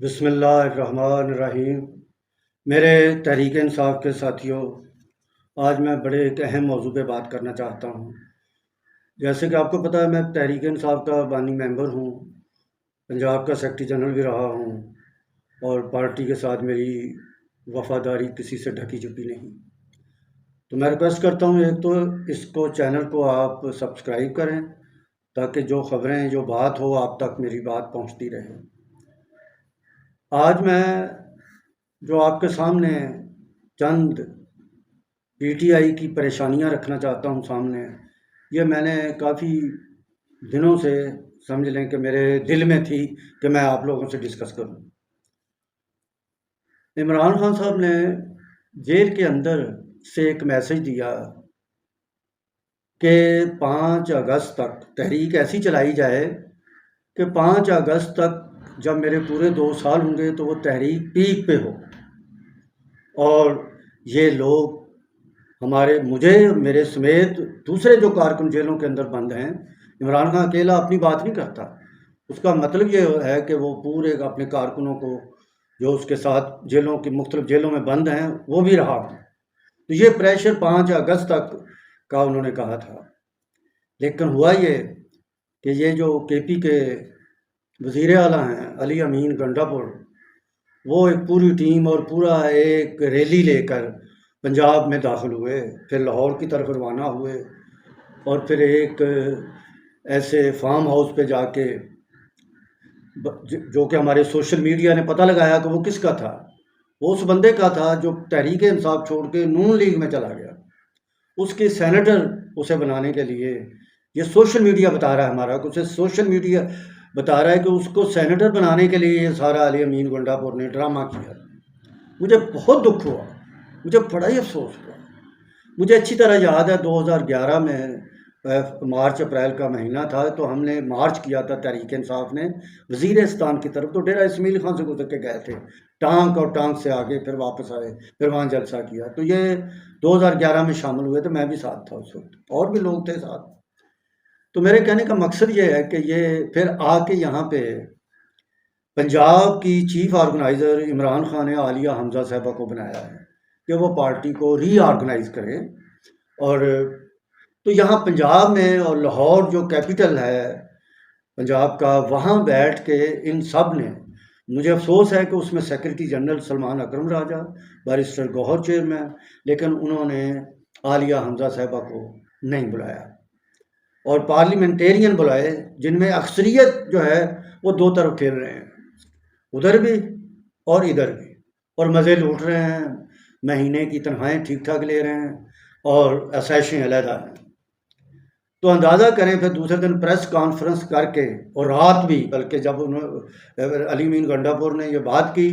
बिस्मिल्लाहिर्रहमानिर्रहीम। मेरे तहरीक इंसाफ के साथियों, आज मैं बड़े एक अहम मौजू पे बात करना चाहता हूँ। जैसे कि आपको पता है, मैं तहरीक इंसाफ का बानी मेंबर हूँ, पंजाब का सेक्रेटरी जनरल भी रहा हूँ और पार्टी के साथ मेरी वफादारी किसी से ढकी छुपी नहीं। तो मैं रिक्वेस्ट करता हूँ, एक तो चैनल को आप सब्सक्राइब करें ताकि जो ख़बरें, जो बात हो, आप तक मेरी बात पहुँचती रहे। आज मैं जो आपके सामने चंद पीटीआई की परेशानियां रखना चाहता हूं सामने, ये मैंने काफ़ी दिनों से, समझ लें कि मेरे दिल में थी कि मैं आप लोगों से डिस्कस करूं। इमरान खान साहब ने जेल के अंदर से एक मैसेज दिया कि 5 अगस्त तक तहरीक ऐसी चलाई जाए कि 5 अगस्त तक जब मेरे पूरे 2 साल होंगे तो वो तहरीक पीक पे हो और ये लोग मुझे, मेरे समेत दूसरे जो कारकुन जेलों के अंदर बंद हैं, इमरान खान अकेला अपनी बात नहीं करता। उसका मतलब ये है कि वो पूरे अपने कारकुनों को, जो उसके साथ जेलों की मुख्तलिफ जेलों में बंद हैं, वो भी रहा। तो ये प्रेशर 5 अगस्त तक का उन्होंने कहा था। लेकिन हुआ ये कि ये जो केपी के वज़ीर आला हैं अली अमीन गंडापुर, वो एक पूरी टीम और पूरा एक रैली लेकर पंजाब में दाखिल हुए, फिर लाहौर की तरफ रवाना हुए और फिर एक ऐसे फार्म हाउस पे जाके, जो कि हमारे सोशल मीडिया ने पता लगाया कि वो किसका था, वो उस बंदे का था जो तहरीक इंसाफ छोड़ के नून लीग में चला गया। उसके सेनेटर उसे बनाने के लिए, ये सोशल मीडिया बता रहा है हमारा, उसे सोशल मीडिया बता रहा है कि उसको सेनेटर बनाने के लिए ये सारा अली अमीन गंडापुर ने ड्रामा किया। मुझे बहुत दुख हुआ, मुझे बड़ा ही अफसोस हुआ। मुझे अच्छी तरह याद है 2011 में मार्च अप्रैल का महीना था, तो हमने मार्च किया था तहरीक इंसाफ ने वज़ीरिस्तान की तरफ। तो डेरा इसमाइल खान से गुजर के गए थे, टांग और टांग से आगे, फिर वापस आए, फिर वहाँ जलसा किया। तो ये 2011 में शामिल हुए थे, मैं भी साथ था उस वक्त, और भी लोग थे साथ। तो मेरे कहने का मकसद ये है कि ये फिर आके यहाँ पे पंजाब की चीफ ऑर्गेनाइज़र इमरान खान ने आलिया हमजा साहबा को बनाया है कि वो पार्टी को रीऑर्गेनाइज करें। और तो यहाँ पंजाब में, और लाहौर जो कैपिटल है पंजाब का, वहाँ बैठ के इन सब ने, मुझे अफसोस है कि उसमें सेक्रेटरी जनरल सलमान अकरम राजा, बैरिस्टर गौहर चेयरमैन, लेकिन उन्होंने आलिया हमजा साहबा को नहीं बुलाया और पार्लियामेंटेरियन बुलाए, जिनमें अक्सरियत जो है वो दो तरफ खेल रहे हैं, उधर भी और इधर भी, और मज़े लूट रहे हैं, महीने की तनख्वाहें ठीक ठाक ले रहे हैं और असाइशें अलहदा हैं। तो अंदाज़ा करें, फिर दूसरे दिन प्रेस कॉन्फ्रेंस करके, और रात भी, बल्कि जब उन्होंने अली अमीन गंडापुर ने ये बात की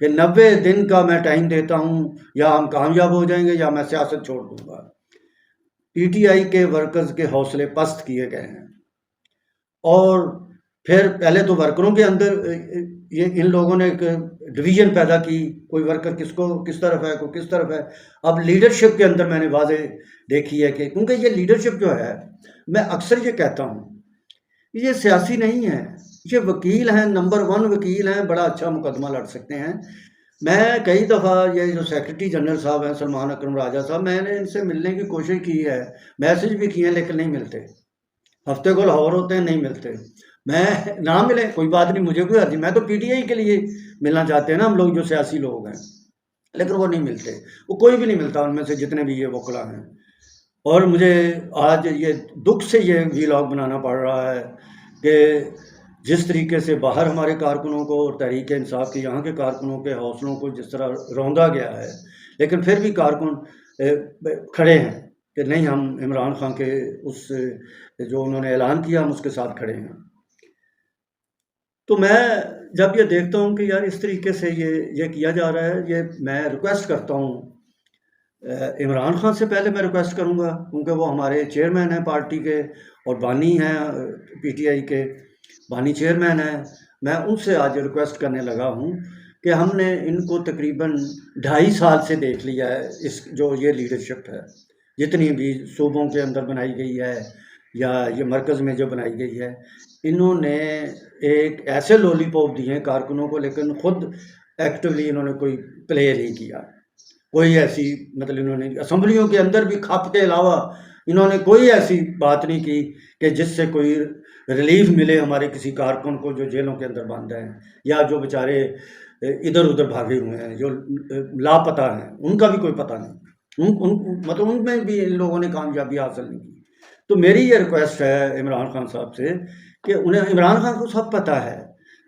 कि 90 दिन का मैं टाइम देता हूँ, या हम कामयाब हो जाएंगे या मैं सियासत छोड़ दूँगा। पीटीआई के वर्कर्स के हौसले पस्त किए गए हैं। और फिर पहले तो वर्करों के अंदर ये इन लोगों ने एक डिवीज़न पैदा की, कोई वर्कर किस तरफ है, कोई किस तरफ है। अब लीडरशिप के अंदर मैंने वाज़े देखी है कि, क्योंकि ये लीडरशिप जो है, मैं अक्सर ये कहता हूँ, ये सियासी नहीं है, ये वकील हैं, नंबर 1 वकील हैं, बड़ा अच्छा मुकदमा लड़ सकते हैं। मैं कई दफ़ा, ये जो सेक्रेटरी जनरल साहब हैं सलमान अकरम राजा साहब, मैंने इनसे मिलने की कोशिश की है, मैसेज भी किए हैं, लेकिन नहीं मिलते। हफ्ते को लाहौर होते हैं, नहीं मिलते। मैं ना मिले कोई बात नहीं, मुझे कोई अर्जी, मैं तो पीटीआई के लिए मिलना चाहते हैं ना हम लोग, जो सियासी लोग हैं, लेकिन वो नहीं मिलते, वो कोई भी नहीं मिलता उनमें से, जितने भी ये वकला हैं। और मुझे आज ये दुख से ये वीलॉग बनाना पड़ रहा है कि जिस तरीके से बाहर हमारे कारकुनों को और तहरीक इंसाफ के यहाँ के कारकुनों के हौसलों को जिस तरह रौंदा गया है, लेकिन फिर भी कारकुन खड़े हैं कि नहीं, हम इमरान खान के उस जो उन्होंने ऐलान किया, हम उसके साथ खड़े हैं। तो मैं जब ये देखता हूँ कि यार इस तरीके से ये किया जा रहा है, ये मैं रिक्वेस्ट करता हूँ, इमरान खान से पहले मैं रिक्वेस्ट करूँगा, क्योंकि वो हमारे चेयरमैन हैं पार्टी के और बानी हैं, पीटीआई के बानी चेयरमैन हैं। मैं उनसे आज रिक्वेस्ट करने लगा हूँ कि हमने इनको तकरीबन 2.5 साल से देख लिया है, इस जो ये लीडरशिप है, जितनी भी सूबों के अंदर बनाई गई है, या ये मरकज़ में जो बनाई गई है, इन्होंने एक ऐसे लॉलीपॉप दिए हैं कारकुनों को, लेकिन खुद एक्टिवली इन्होंने कोई प्ले नहीं किया। कोई ऐसी मतलब इन्होंने असेंबलियों के अंदर भी खप के अलावा इन्होंने कोई ऐसी बात नहीं की कि जिससे कोई रिलीफ मिले हमारे किसी कारकुन को जो जेलों के अंदर बंद हैं या जो बेचारे इधर उधर भागे हुए हैं, जो लापता हैं, उनका भी कोई पता नहीं। मतलब उनमें भी इन लोगों ने कामयाबी हासिल नहीं की। तो मेरी ये रिक्वेस्ट है इमरान खान साहब से कि उन्हें, इमरान खान को सब पता है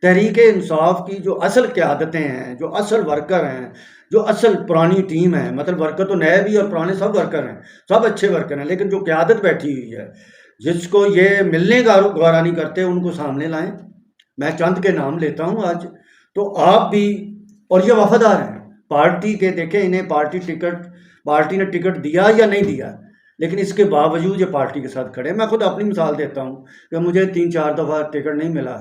तहरीक इंसाफ की जो असल क़यादतें हैं, जो असल वर्कर हैं, जो असल पुरानी टीम है, मतलब वर्कर तो नए भी और पुराने सब वर्कर हैं, सब अच्छे वर्कर हैं, लेकिन जो क़यादत बैठी हुई है जिसको ये मिलने का गवारा नहीं करते, उनको सामने लाएं। मैं चंद के नाम लेता हूं आज, तो आप भी, और ये वफादार हैं पार्टी के, देखें इन्हें पार्टी ने टिकट दिया या नहीं दिया, लेकिन इसके बावजूद ये पार्टी के साथ खड़े। मैं खुद अपनी मिसाल देता हूं कि मुझे 3-4 दफ़ा टिकट नहीं मिला,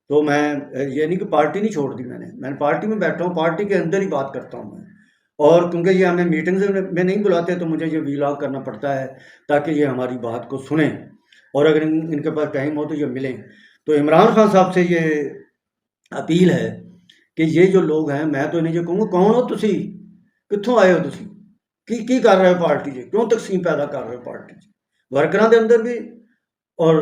तो मैं ये नहीं कि पार्टी नहीं छोड़ दी, मैंने पार्टी में बैठा हूँ, पार्टी के अंदर ही बात करता हूँ मैं। और क्योंकि ये हमें मीटिंग्स में नहीं बुलाते, तो मुझे ये वीलॉग करना पड़ता है ताकि ये हमारी बात को सुने, और अगर इनके पास टाइम हो तो ये मिलें। तो इमरान खान साहब से ये अपील है कि ये जो लोग हैं, मैं तो इन्हें ये कहूँगा, कौन हो तुसी, कित्थों आए हो तुसी, की कर रहे हो पार्टी च, क्यों तकसीम पैदा कर रहे हो पार्टी च, वर्करां दे अंदर भी और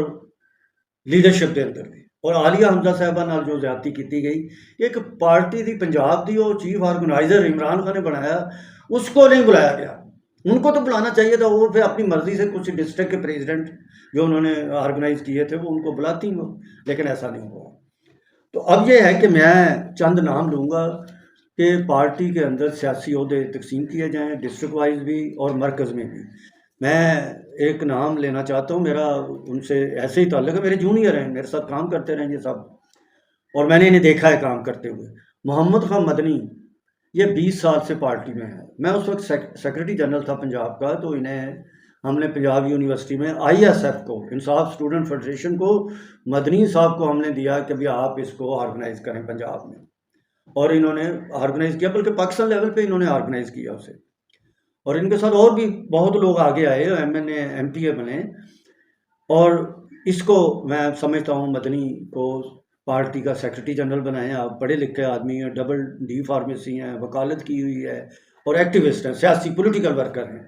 लीडरशिप के अंदर भी। और आलिया हमजा साहबा नाल जो ज्यादती की गई, एक पार्टी दी पंजाब दी और चीफ ऑर्गेनाइजर इमरान खान ने बनाया, उसको नहीं बुलाया गया। उनको तो बुलाना चाहिए था, वो फिर अपनी मर्जी से कुछ डिस्ट्रिक्ट के प्रेसिडेंट जो उन्होंने ऑर्गेनाइज किए थे वो उनको बुलाती वो, लेकिन ऐसा नहीं हुआ। तो अब ये है कि मैं चंद नाम लूँगा कि पार्टी के अंदर सियासी ओहदे तकसीम किए जाएँ, डिस्ट्रिक्ट वाइज भी और मरकज़ में भी। मैं एक नाम लेना चाहता हूँ, मेरा उनसे ऐसे ही ताल्लुक़ है, मेरे जूनियर हैं, मेरे साथ काम करते रहे ये सब, और मैंने इन्हें देखा है काम करते हुए। मोहम्मद खान मदनी, ये 20 साल से पार्टी में है। मैं उस वक्त सेक्रेटरी जनरल था पंजाब का, तो इन्हें हमने पंजाब यूनिवर्सिटी में ISF को, इंसाफ स्टूडेंट फेडरेशन को, मदनी साहब को हमने दिया कि भाई आप इसको ऑर्गेनाइज़ करें पंजाब में, और इन्होंने ऑर्गेनाइज़ किया, बल्कि पाकिस्तान लेवल पे इन्होंने ऑर्गेनाइज़ किया उसे। और इनके साथ और भी बहुत लोग आगे आए, MNA MPA बने, और इसको मैं समझता हूँ मदनी को पार्टी का सेक्रेटरी जनरल बनाएं। आप पढ़े लिखे आदमी हैं, DD फार्मेसी हैं, वकालत की हुई है, और एक्टिविस्ट हैं, सियासी पॉलिटिकल वर्कर हैं।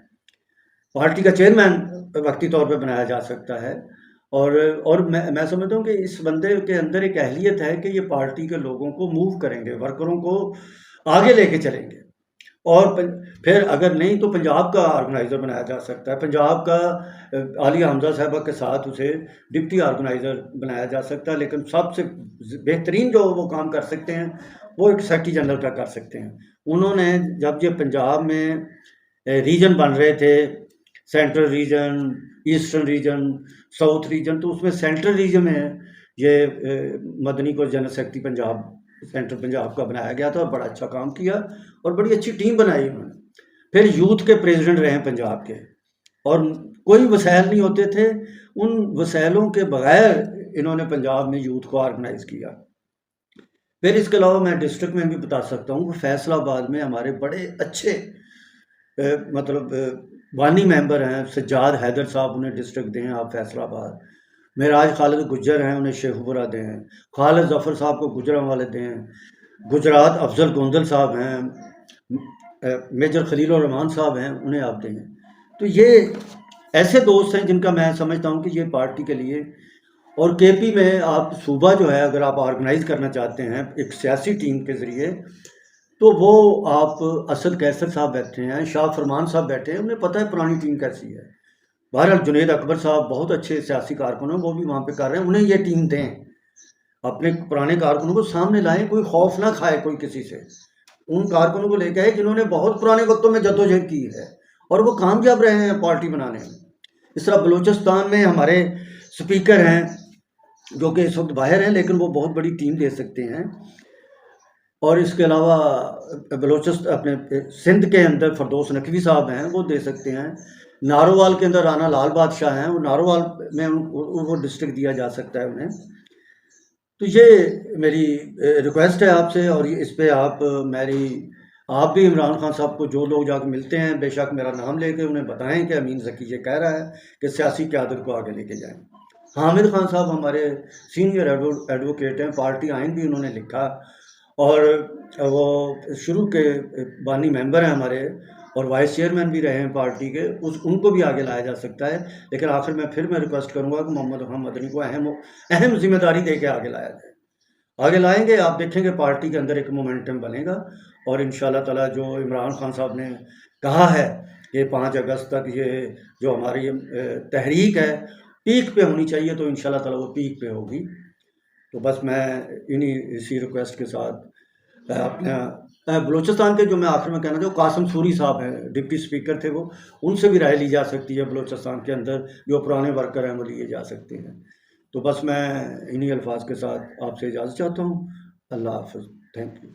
पार्टी का चेयरमैन वक्ती तौर पे बनाया जा सकता है। और मैं समझता हूँ कि इस बंदे के अंदर एक अहलियत है कि ये पार्टी के लोगों को मूव करेंगे, वर्करों को आगे लेके चलेंगे। और फिर अगर नहीं तो पंजाब का ऑर्गेनाइज़र बनाया जा सकता है, पंजाब का आलिया हमजा साहबा के साथ उसे डिप्टी ऑर्गेनाइज़र बनाया जा सकता है। लेकिन सबसे बेहतरीन जो वो काम कर सकते हैं वो एक सेक्रेटरी जनरल का कर सकते हैं। उन्होंने जब ये पंजाब में रीजन बन रहे थे, central region, eastern region, south region, तो उसमें सेंट्रल रीजन में ये मदनी को general secretary Punjab, central Punjab का बनाया गया था, और बड़ा अच्छा काम किया और बड़ी अच्छी टीम बनाई उन्होंने। फिर यूथ के प्रेसिडेंट रहे पंजाब के, और कोई वसाइल नहीं होते थे, उन वसाइलों के बगैर इन्होंने पंजाब में यूथ को ऑर्गेनाइज किया। फिर इसके अलावा मैं डिस्ट्रिक्ट में भी बता सकता हूँ कि फैसलाबाद में हमारे बड़े अच्छे मतलब बानी मेंबर हैं, सज्जाद हैदर साहब, उन्हें डिस्ट्रिक्ट दें आप फैसलाबाद। मेराज खालिद गुज्जर हैं, उन्हें शेखपुरा दें। खालिद जफ़र साहब को गुजरांवाले दें। गुजरात अफजल गोंदल साहब हैं, मेजर खलील रहमान साहब हैं, उन्हें आप दें। तो ये ऐसे दोस्त हैं जिनका मैं समझता हूँ कि ये पार्टी के लिए, और KP में आप सूबा जो है अगर आप ऑर्गेनाइज़ करना चाहते हैं एक सियासी टीम के ज़रिए, तो वो आप असद कैसर साहब बैठे हैं, शाह फरमान साहब बैठे हैं, उन्हें पता है पुरानी टीम कैसी है। बहरहाल जुनेद अकबर साहब बहुत अच्छे सियासी कारकुन हैं, वो भी वहाँ पे कर रहे हैं, उन्हें ये टीम दें, अपने पुराने कारकुनों को सामने लाएं, कोई खौफ ना खाए कोई किसी से। उन कारकुनों को लेकर आए जिन्होंने बहुत पुराने वक्तों में जद्दोजहद की है और वो कामयाब रहे हैं पार्टी बनाने में। इस तरह बलूचिस्तान में हमारे स्पीकर हैं जो कि इस वक्त बाहर हैं, लेकिन वो बहुत बड़ी टीम दे सकते हैं। और इसके अलावा बलूचिस्तान अपने सिंध के अंदर फरदौस नकवी साहब हैं, वो दे सकते हैं। नारोवाल के अंदर राना लाल बादशाह हैं, वो नारोवाल में वो डिस्ट्रिक्ट दिया जा सकता है उन्हें। तो ये मेरी रिक्वेस्ट है आपसे, और इस पे आप मेरी आप भी इमरान खान साहब को जो लोग जाकर मिलते हैं बेशक मेरा नाम लेके उन्हें बताएं कि अमीन ज़की ये कह रहा है कि सियासी क़यादत को आगे लेके जाएं। हामिद खान साहब हमारे सीनियर एडवोकेट हैं, पार्टी आइन भी उन्होंने लिखा और वो शुरू के बानी मेंबर हैं हमारे और वाइस चेयरमैन भी रहे हैं पार्टी के, उनको भी आगे लाया जा सकता है। लेकिन आखिर में फिर मैं रिक्वेस्ट करूँगा कि मोहम्मद खान मदनी को अहम जिम्मेदारी दे के आगे लाया जाए। आगे लाएंगे, आप देखेंगे पार्टी के अंदर एक मोमेंटम बनेगा और इंशाल्लाह ताला जो इमरान खान साहब ने कहा है कि 5 अगस्त तक ये जो हमारी तहरीक है पीक पे होनी चाहिए, तो इंशाल्लाह ताला वो पीक पे होगी। तो बस मैं इसी रिक्वेस्ट के साथ अपना बलूचिस्तान के जो मैं आखिर में कहना चाहूँ, कासिम सूरी साहब हैं, डिप्टी स्पीकर थे वो, उनसे भी राय ली जा सकती है बलूचिस्तान के अंदर, जो पुराने वर्कर हैं वो लिए जा सकते हैं। तो बस मैं इन्हीं अल्फाज के साथ आपसे इजाज़त चाहता हूँ। अल्लाह हाफ़िज़। Thank you.